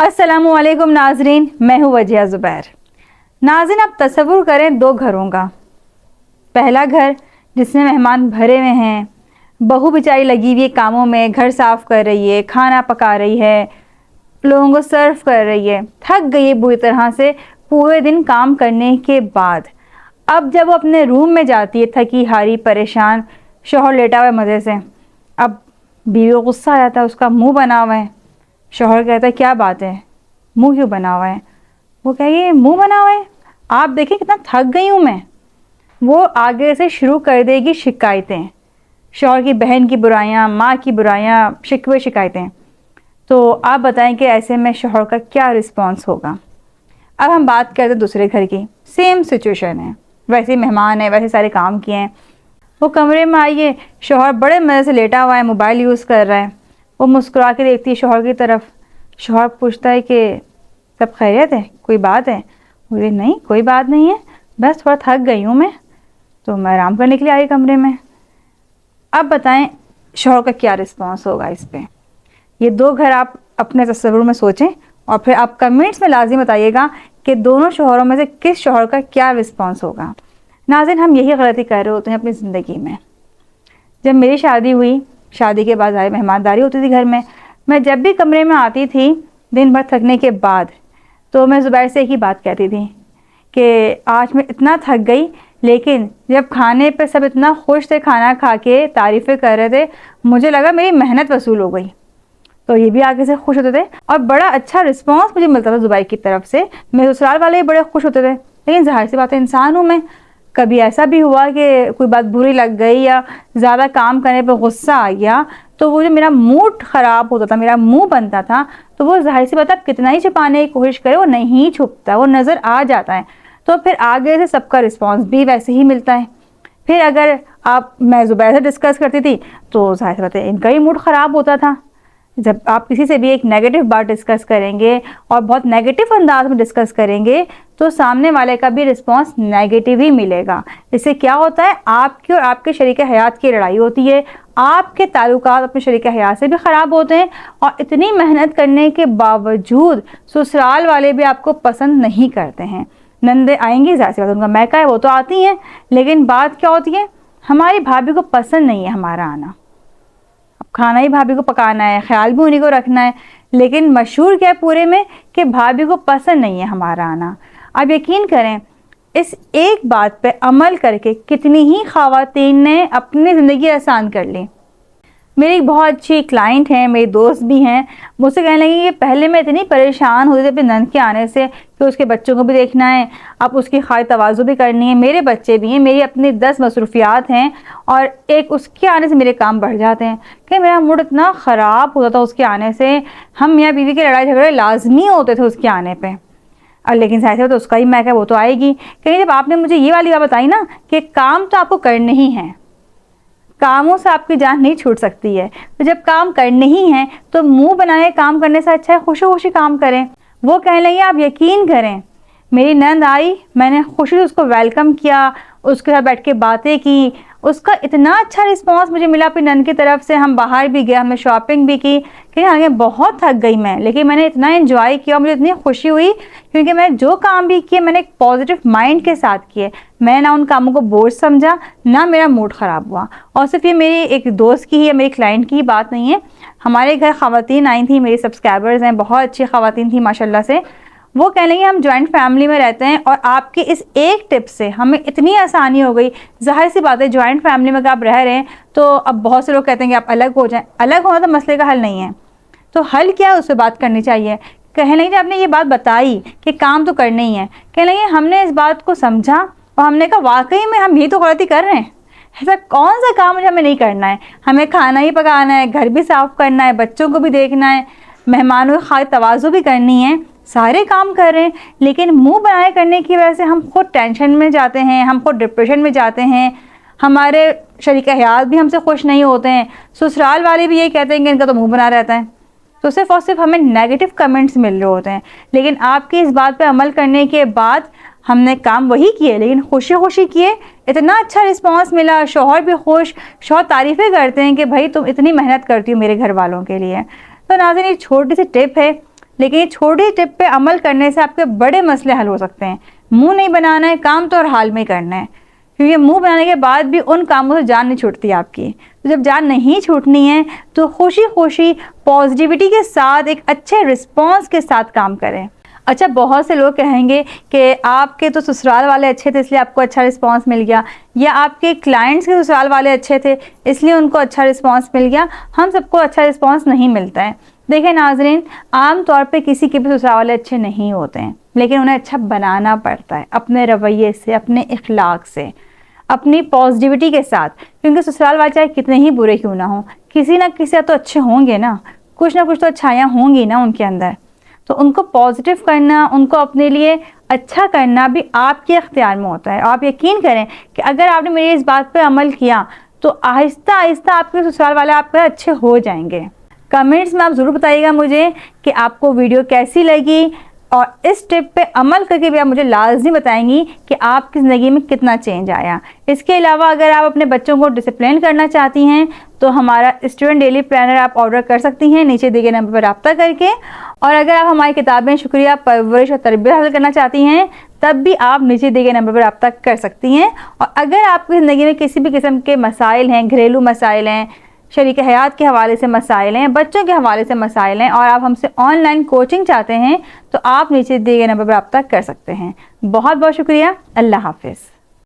अस्सलामुअलैकुम नाजरीन, मैं हूँ वजिया ज़ुबैर। नाज़रीन, आप तसव्वुर करें दो घरों का। पहला घर जिसमें मेहमान भरे हुए हैं, बहू बेचारी लगी हुई है कामों में, घर साफ़ कर रही है, खाना पका रही है, लोगों को सर्व कर रही है, थक गई है बुरी तरह से पूरे दिन काम करने के बाद। अब जब वो अपने रूम में जाती है थकी हारी परेशान, शौहर लेटा हुआ है मज़े से। अब बीवी को गुस्सा आ जाता है, उसका मुंह बना हुआ है। शौहर कहता है क्या बात है, मुंह क्यों बना हुआ है? वो कहेगी मुंह बना हुआ है, आप देखिए कितना थक गई हूँ मैं। वो आगे से शुरू कर देगी शिकायतें, शौहर की बहन की बुराइयाँ, माँ की बुराइयाँ, शिकवे शिकायतें। तो आप बताएं कि ऐसे में शौहर का क्या रिस्पॉन्स होगा। अब हम बात करते हैं दूसरे घर की। सेम सिचुएशन है, वैसे मेहमान है, वैसे सारे काम किए हैं। वो कमरे में आई है, शौहर बड़े मज़े से लेटा हुआ है, मोबाइल यूज़ कर रहा है। वो मुस्कुरा के देखती है शौहर की तरफ। शौहर पूछता है कि सब खैरियत है, कोई बात है? बोले नहीं कोई बात नहीं है, बस थोड़ा थक गई हूँ मैं, तो मैं आराम करने के लिए आई कमरे में। अब बताएं शौहर का क्या रिस्पॉन्स होगा इस पे। ये दो घर आप अपने तस्वीर में सोचें और फिर आप कमेंट्स में लाजिम बताइएगा कि दोनों शौहरों में से किस शौहर का क्या रिस्पॉन्स होगा। नाज़रीन, हम यही गलती कर रहे होते हैं अपनी ज़िंदगी में। जब मेरी शादी हुई, शादी के बाद सारी मेहमानदारी होती थी घर में। मैं जब भी कमरे में आती थी दिन भर थकने के बाद, तो मैं ज़ुबैर से एक ही बात कहती थी कि आज मैं इतना थक गई, लेकिन जब खाने पे सब इतना खुश थे, खाना खा के तारीफ़ें कर रहे थे, मुझे लगा मेरी मेहनत वसूल हो गई। तो ये भी आगे से खुश होते थे और बड़ा अच्छा रिस्पॉन्स मुझे मिलता था ज़ुबैर की तरफ से। मेरे ससुराल वाले भी बड़े खुश होते थे। लेकिन ज़ाहिर सी बात है, इंसान हूँ मैं, कभी ऐसा भी हुआ कि कोई बात बुरी लग गई या ज़्यादा काम करने पर गुस्सा आ गया, तो वो जो मेरा मूड ख़राब होता था, मेरा मुंह बनता था, तो वो ज़ाहिर सी बात है, कितना ही छुपाने की कोशिश करे वो नहीं छुपता, वो नज़र आ जाता है। तो फिर आगे से सबका रिस्पॉन्स भी वैसे ही मिलता है। फिर अगर मैं ज़ुबैर से डिस्कस करती थी तो ज़ाहिर सी बात है इनका ही मूड ख़राब होता था। जब आप किसी से भी एक नेगेटिव बात डिस्कस करेंगे और बहुत नेगेटिव अंदाज में डिस्कस करेंगे, तो सामने वाले का भी रिस्पांस नेगेटिव ही मिलेगा। इससे क्या होता है, आपकी और आपके शरीक हयात की लड़ाई होती है, आपके ताल्लुकात अपने शरीक हयात से भी ख़राब होते हैं। और इतनी मेहनत करने के बावजूद ससुराल वाले भी आपको पसंद नहीं करते हैं। नंदे आएंगी, ज़ाहिर सी बात उनका मैका है, वो तो आती हैं, लेकिन बात क्या होती है, हमारी भाभी को पसंद नहीं है हमारा आना। खाना ही भाभी को पकाना है, ख्याल भी उन्हीं को रखना है, लेकिन मशहूर क्या है पूरे में कि भाभी को पसंद नहीं है हमारा आना। अब यकीन करें, इस एक बात पे अमल करके कितनी ही ख़वातीन ने अपनी ज़िंदगी आसान कर ली। मेरी एक बहुत अच्छी क्लाइंट हैं, मेरी दोस्त भी हैं, मुझसे कहने लगी कि पहले मैं इतनी परेशान होती थी अपने नंद के आने से कि उसके बच्चों को भी देखना है, अब उसकी खातिर तवाज़ु भी करनी है, मेरे बच्चे भी हैं, मेरी अपनी 10 मसरूफियात हैं, और एक उसके आने से मेरे काम बढ़ जाते हैं कि मेरा मूड इतना ख़राब होता था उसके आने से। हम मियाँ बीवी के लड़ाई झगड़े लाजमी होते थे उसके आने पर। और लेकिन ज़ाहिर है तो उसका ही मैं क्या, वो तो आएगी। कहीं जब आपने मुझे ये वाली बात बताई ना कि काम तो आपको करने ही हैं, कामों से आपकी जान नहीं छूट सकती है, तो जब काम करने ही हैं तो मुंह बनाए काम करने से अच्छा है खुशी खुशी काम करें। वो कहने लगी आप यकीन करें, मेरी नंद आई, मैंने खुशी से उसको वेलकम किया, उसके साथ बैठ के बातें की, उसका इतना अच्छा रिस्पांस मुझे मिला अपनी नंद की तरफ से। हम बाहर भी गए, हमने शॉपिंग भी की, कि आगे बहुत थक गई मैं, लेकिन मैंने इतना एंजॉय किया, मुझे इतनी खुशी हुई, क्योंकि मैं जो काम भी किए मैंने एक पॉजिटिव माइंड के साथ किए। मैं ना उन कामों को बोझ समझा, ना मेरा मूड ख़राब हुआ। और सिर्फ ये मेरी एक दोस्त की ही या मेरी क्लाइंट की ही बात नहीं है, हमारे घर ख़वातीन आई थी, मेरी सब्सक्राइबर्स हैं, बहुत अच्छी ख़वातीन थी माशाल्लाह से। वो कह लेंगे हम जॉइंट फैमिली में रहते हैं और आपकी इस एक टिप से हमें इतनी आसानी हो गई। जाहिर सी बात है, जॉइंट फैमिली में अगर आप रह रहे हैं तो अब बहुत से लोग कहते हैं कि आप अलग हो जाएं। अलग होना तो मसले का हल नहीं है, तो हल क्या है, उससे बात करनी चाहिए। कह लेंगे आपने ये बात बताई कि काम तो करने ही है, कह लेंगे हमने इस बात को समझा और हमने कहा वाकई में हम ये तो गलती कर रहे हैं, ऐसा कौन सा काम मुझे हमें नहीं करना है, हमें खाना ही पकाना है, घर भी साफ़ करना है, बच्चों को भी देखना है, मेहमानों की खातिर तवाज़ु भी करनी है, सारे काम कर रहे हैं, लेकिन मुंह बनाए करने की वजह से हम खुद टेंशन में जाते हैं, हम खुद डिप्रेशन में जाते हैं, हमारे शरीक हयात भी हमसे खुश नहीं होते हैं, ससुराल वाले भी ये कहते हैं कि इनका तो मुंह बना रहता है। तो सिर्फ और सिर्फ हमें नेगेटिव कमेंट्स मिल रहे होते हैं। लेकिन आपकी इस बात पे अमल करने के बाद हमने काम वही किए, लेकिन खुशी खुशी किए, इतना अच्छा रिस्पांस मिला, शौहर भी खुश, शौहर तारीफ़ें करते हैं कि भाई तुम इतनी मेहनत करती हो मेरे घर वालों के लिए। तो नाज़रीन, एक छोटी सी टिप है, लेकिन ये छोटी टिप पे अमल करने से आपके बड़े मसले हल हो सकते हैं। मुंह नहीं बनाना है, काम तो हर हाल में करना है, क्योंकि मुंह बनाने के बाद भी उन कामों से जान नहीं छूटती आपकी। तो जब जान नहीं छूटनी है तो खुशी खुशी पॉजिटिविटी के साथ एक अच्छे रिस्पॉन्स के साथ काम करें। अच्छा, बहुत से लोग कहेंगे कि आपके तो ससुराल वाले अच्छे थे इसलिए आपको अच्छा रिस्पांस मिल गया, या आपके क्लाइंट्स के ससुराल वाले अच्छे थे इसलिए उनको अच्छा रिस्पांस मिल गया। हम सबको अच्छा रिस्पांस नहीं मिलता है। देखिए नाज़रीन, आम तौर पे किसी के भी ससुराल वाले अच्छे नहीं होते हैं, लेकिन उन्हें अच्छा बनाना पड़ता है अपने रवैये से, अपने इखलाक से, अपनी पॉजिटिविटी के साथ। क्योंकि ससुराल वाले चाहे कितने ही बुरे क्यों ना हो, किसी ना किसी तो अच्छे होंगे ना कुछ तो अच्छाइयाँ होंगी ना उनके अंदर। तो उनको पॉजिटिव करना, उनको अपने लिए अच्छा करना भी आपके अख्तियार में होता है। आप यकीन करें कि अगर आपने मेरी इस बात पे अमल किया तो आहिस्ता आहिस्ता आपके ससुराल वाले आपके अच्छे हो जाएंगे। कमेंट्स में आप ज़रूर बताइएगा मुझे कि आपको वीडियो कैसी लगी, और इस टिप पे अमल करके भी आप मुझे लाजमी बताएंगी कि आपकी ज़िंदगी में कितना चेंज आया। इसके अलावा अगर आप अपने बच्चों को डिसिप्लिन करना चाहती हैं तो हमारा स्टूडेंट डेली प्लानर आप ऑर्डर कर सकती हैं नीचे दिए गए नंबर पर रब्ता करके। और अगर आप हमारी किताबें शुक्रिया, परवरिश और तरबियत हासिल करना चाहती हैं तब भी आप नीचे दिए गए नंबर पर रब्ता कर सकती हैं। और अगर आपकी ज़िंदगी में किसी भी किस्म के मसाइल हैं, घरेलू मसाइल हैं, शरीक हयात के हवाले से मसाइल हैं, बच्चों के हवाले से मसाइल हैं, और आप हमसे ऑनलाइन कोचिंग चाहते हैं तो आप नीचे दिए गए नंबर पर रब्ता कर सकते हैं। बहुत बहुत शुक्रिया। अल्लाह हाफिज़।